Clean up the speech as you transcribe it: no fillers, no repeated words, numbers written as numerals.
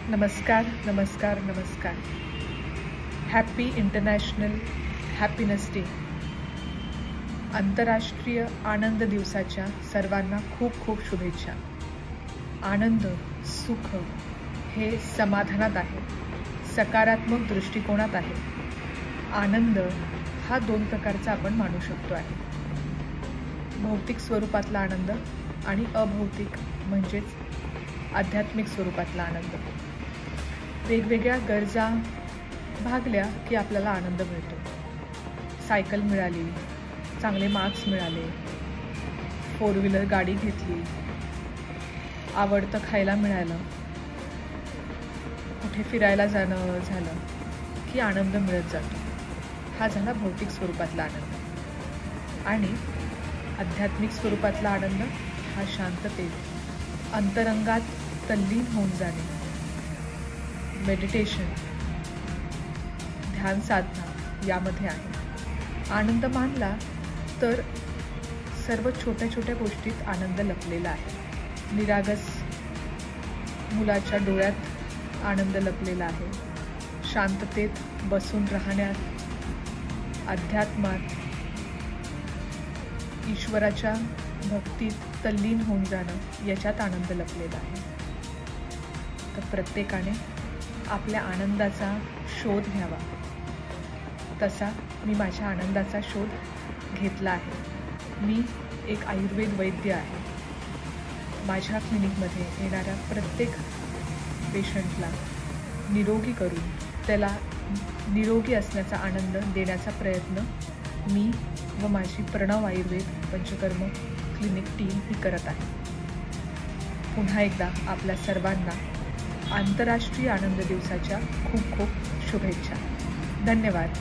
नमस्कार नमस्कार नमस्कार. Happy international happiness day. आंतरराष्ट्रीय आनंद दिवसाच्या सर्वांना खूप खूप शुभेच्छा. आनंद, सुख हे समाधानात आहे, सकारात्मक दृष्टिकोनात आहे. आनंद हा 2 प्रकारचा आपण मानू शकतो आहे. भौतिक स्वरूपातला आनंद आणि अभौतिक म्हणजेच आध्यात्मिक स्वरूपातला आनंद. वेगवेगळ्या गरजा भागल्या की आपल्याला आनंद मिळतो. सायकल मिळाली, चांगले मार्क्स मिळाले, 4 व्हीलर गाडी घेतली, आवडतं खायला मिळालं, कुठे फिरायला जाणं झालं की आनंद मिळत जातो. हा झाला भौतिक स्वरूपातला आनंद. आणि आध्यात्मिक स्वरूपातला आनंद हा शांततेत, अंतरंगात तल्लीन होऊन जाणे, मेडिटेशन, ध्यान साधना यामध्ये आहे. आनंद मानला तर सर्व छोट्या छोट्या गोष्टीत आनंद लपलेला आहे. निरागस मुलाच्या डोळ्यात आनंद लपलेला आहे. शांततेत बसून राहण्यात, अध्यात्मात, ईश्वराच्या भक्तीत तल्लीन होऊन जाणं याच्यात आनंद लपलेला आहे. तर प्रत्येकाने आपल्या आनंदाचा शोध घ्यावा. तसा मी माझ्या आनंदाचा शोध घेतला आहे. मी एक आयुर्वेद वैद्य आहे. माझ्या क्लिनिकमध्ये येणाऱ्या प्रत्येक पेशंटला निरोगी करून त्याला निरोगी असण्याचा आनंद देण्याचा प्रयत्न मी व माझी प्रणव आयुर्वेद पंचकर्म क्लिनिक टीम ही करत आहे. पुन्हा एकदा आपल्या सर्वांना आंतरराष्ट्रीय आनंद दिवसाच्या खूप खूप शुभेच्छा. धन्यवाद.